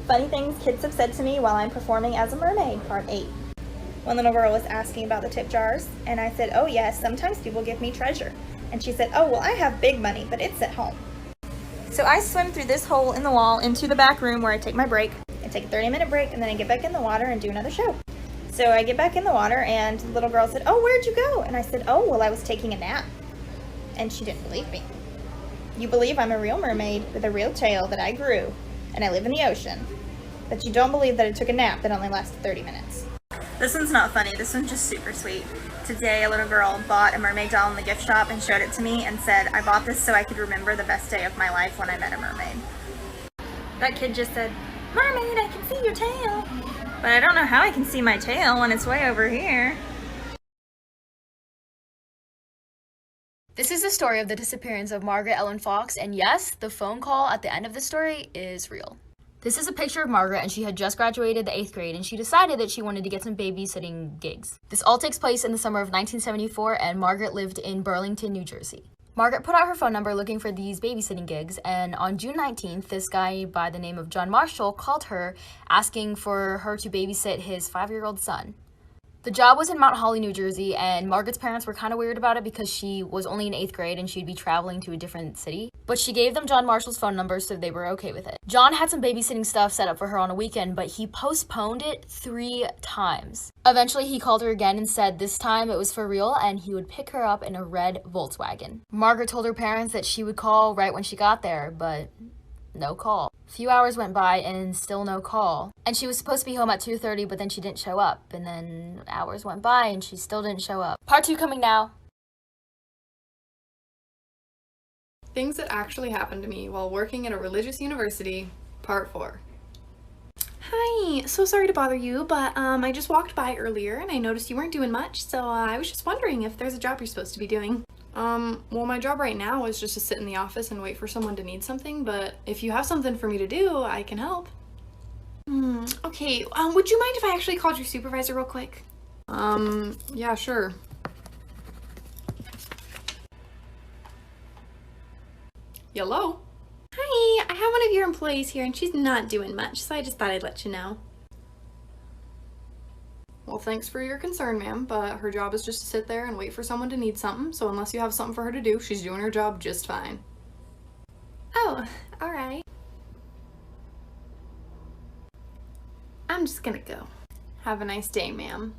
Funny things kids have said to me while I'm performing as a mermaid, part 8. One little girl was asking about the tip jars, and I said, oh yes, sometimes people give me treasure. And she said, oh well, I have big money, but it's at home. So I swim through this hole in the wall into the back room where I take my break. I take a 30-minute break, and then I get back in the water and do another show. So I get back in the water, and the little girl said, oh, where'd you go? And I said, oh, well, I was taking a nap. And she didn't believe me. You believe I'm a real mermaid with a real tail that I grew, and I live in the ocean. But you don't believe that I took a nap that only lasted 30 minutes. This one's not funny. This one's just super sweet. Today, a little girl bought a mermaid doll in the gift shop and showed it to me and said, I bought this so I could remember the best day of my life when I met a mermaid. That kid just said, Mermaid, I can see your tail. But I don't know how I can see my tail when it's way over here. This is the story of the disappearance of Margaret Fox, and yes, the phone call at the end of the story is real. This is a picture of Margaret, and she had just graduated the 8th grade, and she decided that she wanted to get some babysitting gigs. This all takes place in the summer of 1974, and Margaret lived in Burlington, New Jersey. Margaret put out her phone number looking for these babysitting gigs, and on June 19th, this guy by the name of John Marshall called her asking for her to babysit his 5-year-old son. The job was in Mount Holly, New Jersey, and Margaret's parents were kind of weird about it because she was only in 8th grade and she'd be traveling to a different city. But she gave them John Marshall's phone number, so they were okay with it. John had some babysitting stuff set up for her on a weekend, but he postponed it 3 times. Eventually, he called her again and said this time it was for real and he would pick her up in a red Volkswagen. Margaret told her parents that she would call right when she got there, but no call. A few hours went by and still no call. And she was supposed to be home at 2:30, but then she didn't show up. And then hours went by and she still didn't show up. Part 2 coming now. Things that actually happened to me while working at a religious university, part 4. Hi, so sorry to bother you, but I just walked by earlier and I noticed you weren't doing much, so I was just wondering if there's a job you're supposed to be doing. Well, my job right now is just to sit in the office and wait for someone to need something, but if you have something for me to do, I can help. Okay, would you mind if I actually called your supervisor real quick? Yeah, sure. Hello? Hi, I have one of your employees here and she's not doing much, so I just thought I'd let you know. Well, thanks for your concern, ma'am, but her job is just to sit there and wait for someone to need something, so unless you have something for her to do, she's doing her job just fine. Oh, alright. I'm just gonna go. Have a nice day, ma'am.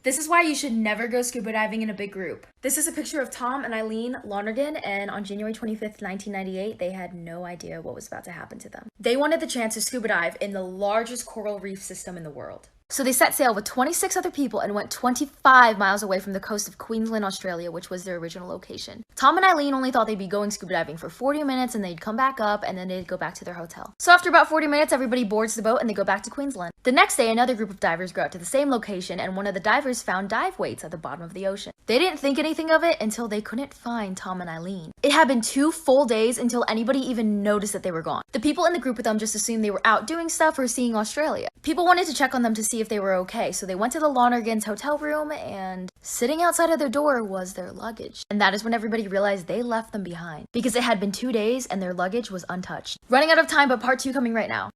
This is why you should never go scuba diving in a big group. This is a picture of Tom and Eileen Lonergan, and on January 25th, 1998, they had no idea what was about to happen to them. They wanted the chance to scuba dive in the largest coral reef system in the world. So they set sail with 26 other people and went 25 miles away from the coast of Queensland, Australia, which was their original location. Tom and Eileen only thought they'd be going scuba diving for 40 minutes and they'd come back up and then they'd go back to their hotel. So after about 40 minutes, everybody boards the boat and they go back to Queensland. The next day, another group of divers go out to the same location and one of the divers found dive weights at the bottom of the ocean. They didn't think anything of it until they couldn't find Tom and Eileen. It had been 2 full days until anybody even noticed that they were gone. The people in the group with them just assumed they were out doing stuff or seeing Australia. People wanted to check on them to see if they were okay, so they went to the Lonergan's hotel room and sitting outside of their door was their luggage. And that is when everybody realized they left them behind because it had been 2 days and their luggage was untouched. Running out of time, but part 2 coming right now.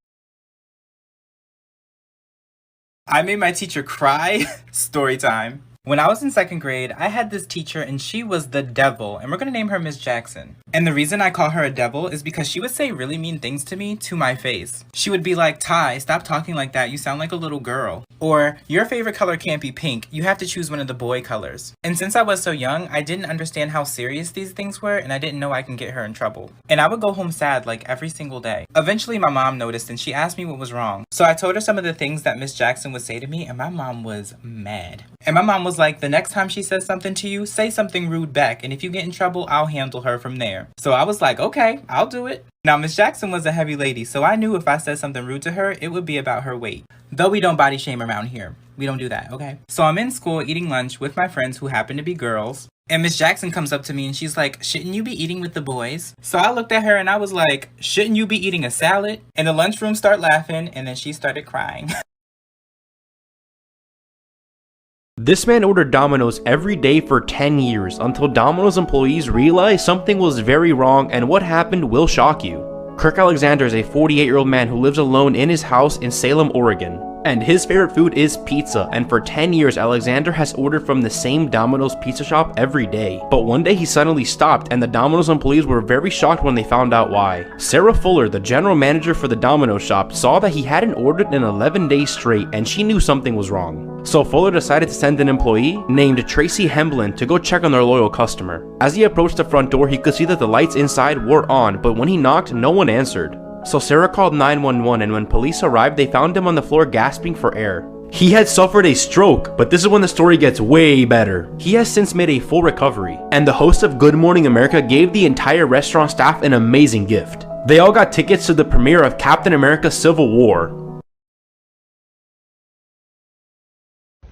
I made my teacher cry. Story time. When I was in 2nd grade, I had this teacher and she was the devil, and we're gonna name her Miss Jackson. And the reason I call her a devil is because she would say really mean things to me to my face. She would be like, Ty, stop talking like that, you sound like a little girl. Or, your favorite color can't be pink, you have to choose one of the boy colors. And since I was so young, I didn't understand how serious these things were, and I didn't know I can get her in trouble. And I would go home sad like every single day. Eventually my mom noticed and she asked me what was wrong. So I told her some of the things that Miss Jackson would say to me, and my mom was mad. And my mom was like, the next time she says something to you, say something rude back, and if you get in trouble, I'll handle her from there. So I was like, okay, I'll do it. Now, Miss Jackson was a heavy lady, so I knew if I said something rude to her, it would be about her weight. Though we don't body shame around here. We don't do that, okay? So I'm in school eating lunch with my friends who happen to be girls, and Miss Jackson comes up to me and she's like, shouldn't you be eating with the boys? So I looked at her and I was like, shouldn't you be eating a salad? And the lunchroom started laughing, and then she started crying. This man ordered Domino's every day for 10 years until Domino's employees realized something was very wrong, and what happened will shock you. Kirk Alexander is a 48-year-old man who lives alone in his house in Salem, Oregon. And his favorite food is pizza, and for 10 years Alexander has ordered from the same Domino's pizza shop every day. But one day he suddenly stopped, and the Domino's employees were very shocked when they found out why. Sarah Fuller, the general manager for the Domino's shop, saw that he hadn't ordered in 11 days straight, and she knew something was wrong. So Fuller decided to send an employee named Tracy Hemblin to go check on their loyal customer. As he approached the front door, he could see that the lights inside were on, but when he knocked, no one answered. So Sarah called 911, and when police arrived, they found him on the floor gasping for air. He had suffered a stroke, but this is when the story gets way better. He has since made a full recovery, and the host of Good Morning America gave the entire restaurant staff an amazing gift. They all got tickets to the premiere of Captain America: Civil War.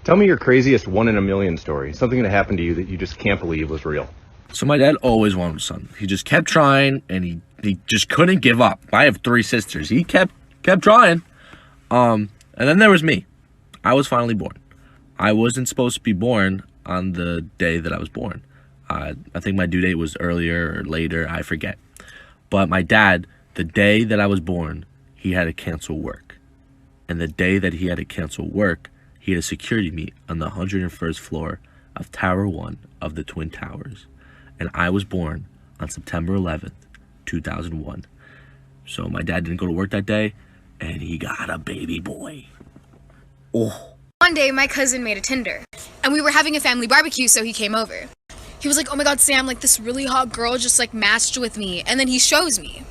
Tell me your craziest 1 in a million story. Something that happened to you that you just can't believe was real. So my dad always wanted a son. He just kept trying, and he just couldn't give up. I have 3 sisters. He kept trying. And then there was me. I was finally born. I wasn't supposed to be born on the day that I was born. I think my due date was earlier or later. I forget. But my dad, the day that I was born, he had to cancel work. And the day that he had to cancel work, he had a security meet on the 101st floor of Tower 1 of the Twin Towers. And I was born on September 11th, 2001. So my dad didn't go to work that day, and he got a baby boy. Oh. One day, my cousin made a Tinder, and we were having a family barbecue, so he came over. He was like, oh my god, Sam, like this really hot girl just like matched with me, and then he shows me.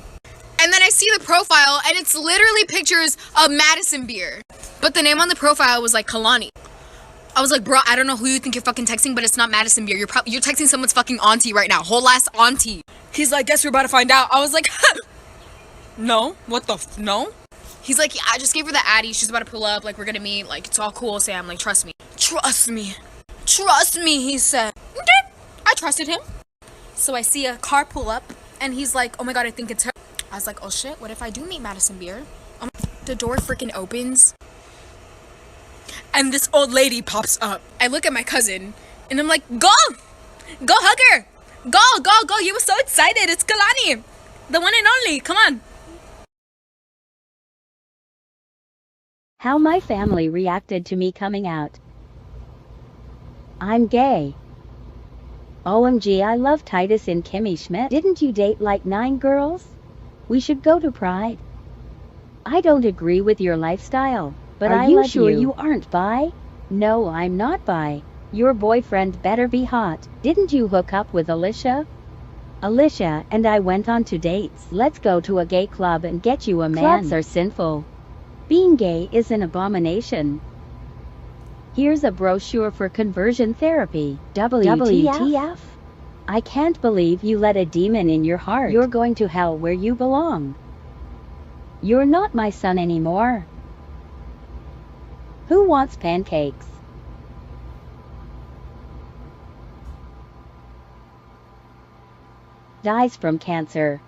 And then I see the profile, and it's literally pictures of Madison beer. But the name on the profile was like Kalani. I was like, bro, I don't know who you think you're fucking texting, but it's not Madison beer. You're texting someone's fucking auntie right now. Whole ass auntie. He's like, guess we're about to find out. I was like, no, what the no? He's like, yeah, I just gave her the Addy. She's about to pull up. Like, we're gonna meet. Like, it's all cool, Sam. Like, trust me. Trust me. Trust me, he said. Okay. I trusted him. So I see a car pull up, and he's like, oh my god, I think it's her. I was like, oh shit, what if I do meet Madison beer? The door freaking opens. And this old lady pops up. I look at my cousin, and I'm like, go! Go hug her! Go! You were so excited. It's Kalani. The one and only. Come on. How my family reacted to me coming out. I'm gay. OMG, I love Titus and Kimmy Schmidt. Didn't you date like 9 girls? We should go to Pride. I don't agree with your lifestyle. But are you sure you aren't bi? No, I'm not bi. Your boyfriend better be hot. Didn't you hook up with Alicia? Alicia and I went on 2 dates. Let's go to a gay club and get you a man. Clubs are sinful. Being gay is an abomination. Here's a brochure for conversion therapy. WTF? I can't believe you let a demon in your heart. You're going to hell where you belong. You're not my son anymore. Who wants pancakes? Dies from cancer.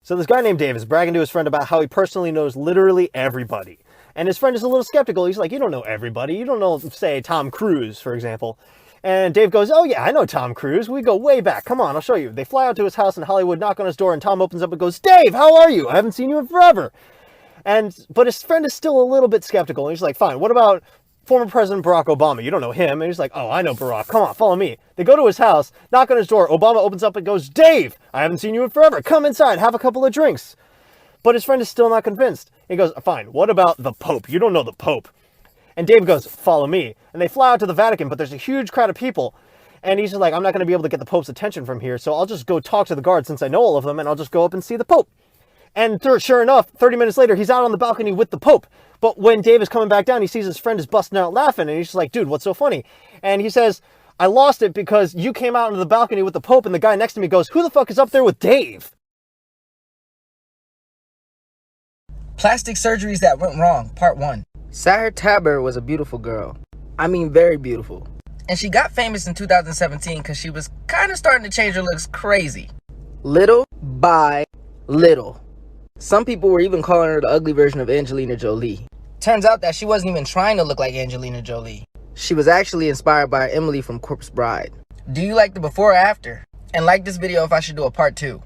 So this guy named Dave is bragging to his friend about how he personally knows literally everybody. And his friend is a little skeptical. He's like, you don't know everybody. You don't know, say, Tom Cruise, for example. And Dave goes, oh yeah, I know Tom Cruise. We go way back. Come on, I'll show you. They fly out to his house in Hollywood, knock on his door, and Tom opens up and goes, Dave, how are you? I haven't seen you in forever. But his friend is still a little bit skeptical. And he's like, fine, what about former President Barack Obama? You don't know him. And he's like, oh, I know Barack. Come on, follow me. They go to his house, knock on his door. Obama opens up and goes, Dave, I haven't seen you in forever. Come inside, have a couple of drinks. But his friend is still not convinced. He goes, fine, what about the Pope? You don't know the Pope. And Dave goes, follow me. And they fly out to the Vatican, but there's a huge crowd of people. And he's just like, I'm not going to be able to get the Pope's attention from here, so I'll just go talk to the guards since I know all of them, and I'll just go up and see the Pope. And sure enough, 30 minutes later, he's out on the balcony with the Pope. But when Dave is coming back down, he sees his friend is busting out laughing, and he's just like, dude, what's so funny? And he says, I lost it because you came out onto the balcony with the Pope, and the guy next to me goes, who the fuck is up there with Dave? Plastic surgeries that went wrong, part 1. Sarah Taber was a beautiful girl. I mean, very beautiful. And she got famous in 2017 because she was kind of starting to change her looks crazy. Little by little. Some people were even calling her the ugly version of Angelina Jolie. Turns out that she wasn't even trying to look like Angelina Jolie. She was actually inspired by Emily from Corpse Bride. Do you like the before or after? And like this video if I should do a part 2.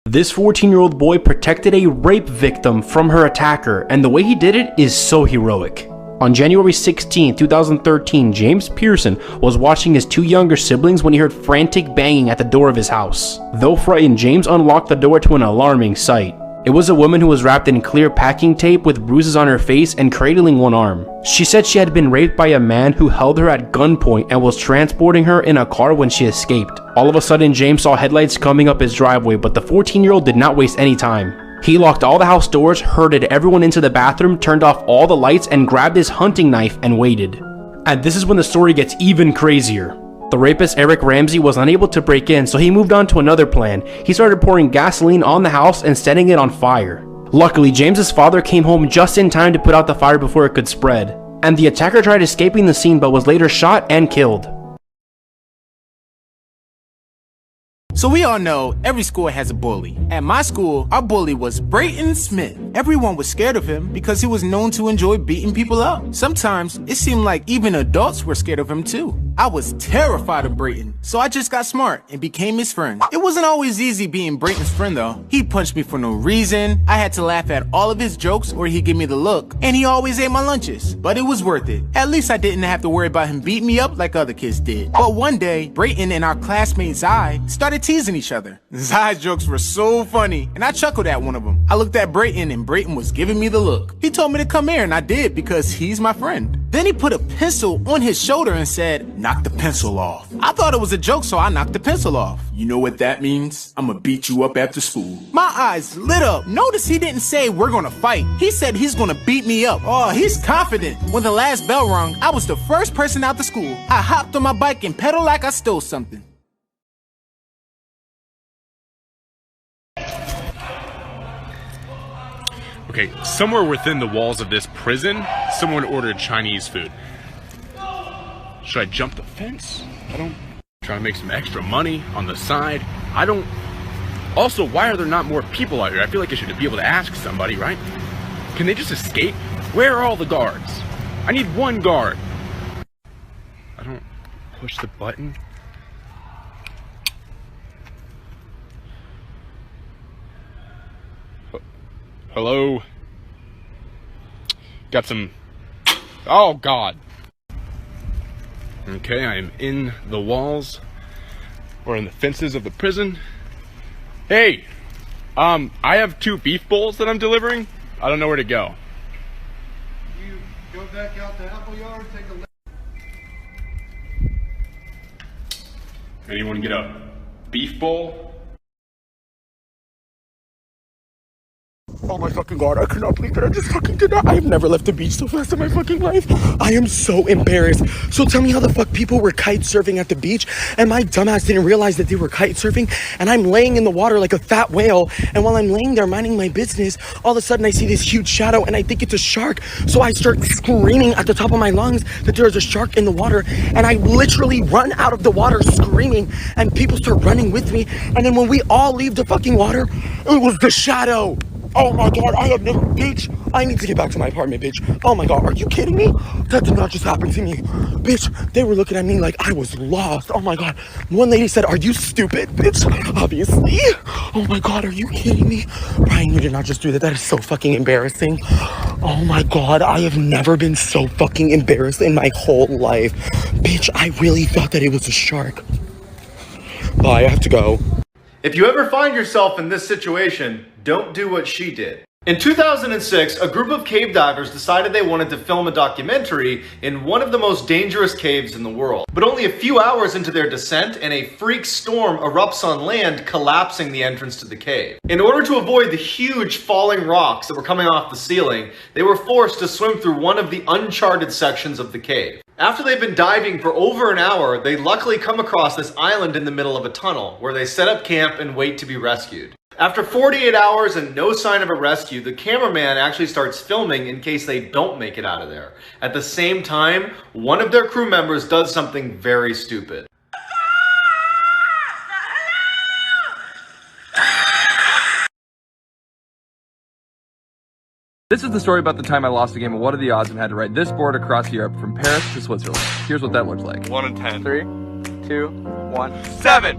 This 14-year-old boy protected a rape victim from her attacker, and the way he did it is so heroic. On January 16, 2013, James Pearson was watching his 2 younger siblings when he heard frantic banging at the door of his house. Though frightened, James unlocked the door to an alarming sight. It was a woman who was wrapped in clear packing tape with bruises on her face and cradling one arm. She said she had been raped by a man who held her at gunpoint and was transporting her in a car when she escaped. All of a sudden, James saw headlights coming up his driveway, but the 14-year-old did not waste any time. He locked all the house doors, herded everyone into the bathroom, turned off all the lights, and grabbed his hunting knife and waited. And this is when the story gets even crazier. The rapist Eric Ramsey was unable to break in, so he moved on to another plan. He started pouring gasoline on the house and setting it on fire. Luckily, James's father came home just in time to put out the fire before it could spread. And the attacker tried escaping the scene but was later shot and killed. So we all know every school has a bully. At my school, our bully was Brayton Smith. Everyone was scared of him because he was known to enjoy beating people up. Sometimes it seemed like even adults were scared of him too. I was terrified of Brayton, so I just got smart and became his friend. It wasn't always easy being Brayton's friend though. He punched me for no reason, I had to laugh at all of his jokes or he'd give me the look, and he always ate my lunches. But it was worth it. At least I didn't have to worry about him beating me up like other kids did. But one day, Brayton and our classmate Zai started teasing each other. Zai's jokes were so funny, and I chuckled at one of them. I looked at Brayton and Brayton was giving me the look. He told me to come here and I did because he's my friend. Then he put a pencil on his shoulder and said, "Knock the pencil off." I thought it was a joke, so I knocked the pencil off. You know what that means? I'ma beat you up after school. My eyes lit up. Notice he didn't say we're gonna fight. He said he's gonna beat me up. Oh, he's confident. When the last bell rung, I was the first person out the school. I hopped on my bike and pedaled like I stole something. Okay, somewhere within the walls of this prison, someone ordered Chinese food. Should I jump the fence? Try to make some extra money on the side. Also, why are there not more people out here? I feel like I should be able to ask somebody, right? Can they just escape? Where are all the guards? I need one guard. I don't push the button. Hello? Got some... Oh, God. Okay, I am in the walls, or in the fences of the prison. Hey! I have 2 beef bowls that I'm delivering. I don't know where to go. You go back out to Apple Yard, take a left. Anyone get a beef bowl? Oh my fucking God, I cannot believe that I just fucking did that. I have never left the beach so fast in my fucking life. I am so embarrassed. So tell me how the fuck people were kite surfing at the beach and my dumbass didn't realize that they were kite surfing, and I'm laying in the water like a fat whale, and while I'm laying there minding my business, all of a sudden I see this huge shadow and I think it's a shark. So I start screaming at the top of my lungs that there's a shark in the water, and I literally run out of the water screaming, and people start running with me, and then when we all leave the fucking water, it was the shadow. Oh my God, I have never, bitch, I need to get back to my apartment, bitch. Oh my God, are you kidding me? That did not just happen to me. Bitch, they were looking at me like I was lost. Oh my God. One lady said, "Are you stupid?" Bitch, obviously. Oh my God, are you kidding me? Ryan, you did not just do that. That is so fucking embarrassing. Oh my God, I have never been so fucking embarrassed in my whole life. Bitch, I really thought that it was a shark. Bye, I have to go. If you ever find yourself in this situation, don't do what she did. In 2006, a group of cave divers decided they wanted to film a documentary in one of the most dangerous caves in the world. But only a few hours into their descent, and a freak storm erupts on land, collapsing the entrance to the cave. In order to avoid the huge falling rocks that were coming off the ceiling, they were forced to swim through one of the uncharted sections of the cave. After they've been diving for over an hour, they luckily come across this island in the middle of a tunnel, where they set up camp and wait to be rescued. After 48 hours and no sign of a rescue, the cameraman actually starts filming in case they don't make it out of there. At the same time, one of their crew members does something very stupid. This is the story about the time I lost a game of What Are the Odds and had to ride this board across Europe from Paris to Switzerland. Here's what that looks like. 1 in 10. 3, 2, 1, 7!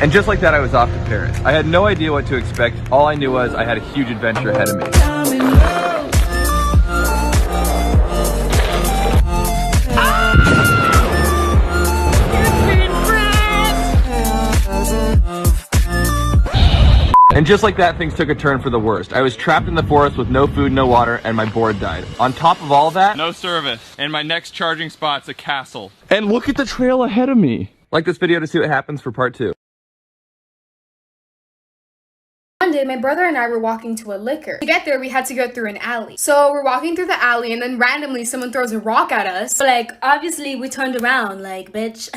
And just like that, I was off to Paris. I had no idea what to expect. All I knew was I had a huge adventure ahead of me. And just like that, things took a turn for the worst. I was trapped in the forest with no food, no water, and my board died. On top of all that, No service. And my next charging spot's a castle. and look at the trail ahead of me. Like this video to see what happens for part 2. One day, my brother and I were walking to a liquor. To get there, we had to go through an alley. So we're walking through the alley, and then randomly someone throws a rock at us. Like, obviously, we turned around, like, bitch.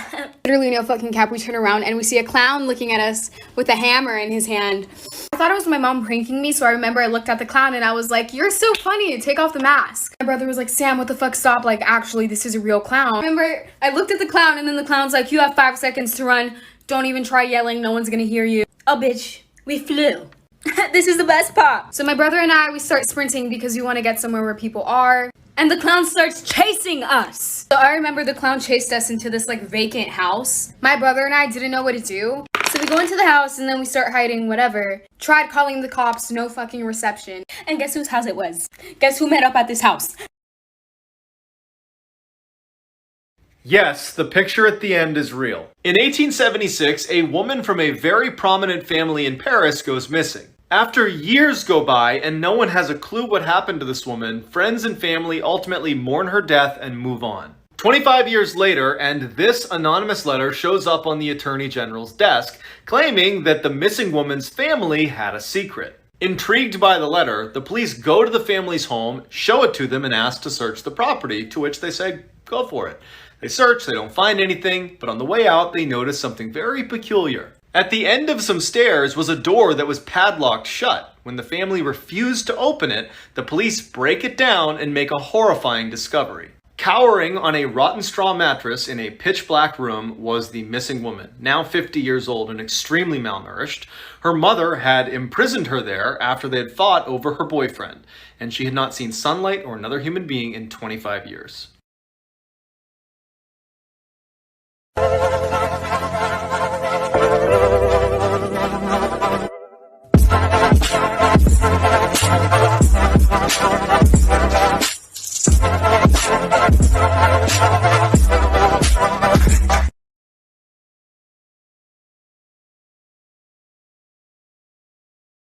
Literally no fucking cap, we turn around and we see a clown looking at us with a hammer in his hand. I thought it was my mom pranking me, so I remember I looked at the clown and I was like, you're so funny, take off the mask. My brother was like, Sam, what the fuck, stop, like, actually, this is a real clown. I remember I looked at the clown and then the clown's like, you have 5 seconds to run. Don't even try yelling, no one's gonna hear you. Oh, bitch, we flew. This is the best part. So my brother and I, we start sprinting because we want to get somewhere where people are. And the clown starts chasing us. So I remember the clown chased us into this like vacant house. My brother and I didn't know what to do. So we go into the house and then we start hiding, whatever. Tried calling the cops, no fucking reception. And guess whose house it was? Guess who met up at this house? Yes, the picture at the end is real. In 1876, a woman from a very prominent family in Paris goes missing. After years go by and no one has a clue what happened to this woman, friends and family ultimately mourn her death and move on. 25 years later, and this anonymous letter shows up on the Attorney General's desk, claiming that the missing woman's family had a secret. Intrigued by the letter, the police go to the family's home, show it to them, and ask to search the property, to which they say, go for it. They search, they don't find anything, but on the way out, they notice something very peculiar. At the end of some stairs was a door that was padlocked shut. When the family refused to open it, the police break it down and make a horrifying discovery. Cowering on a rotten straw mattress in a pitch black room was the missing woman, now 50 years old and extremely malnourished. Her mother had imprisoned her there after they had fought over her boyfriend, and she had not seen sunlight or another human being in 25 years.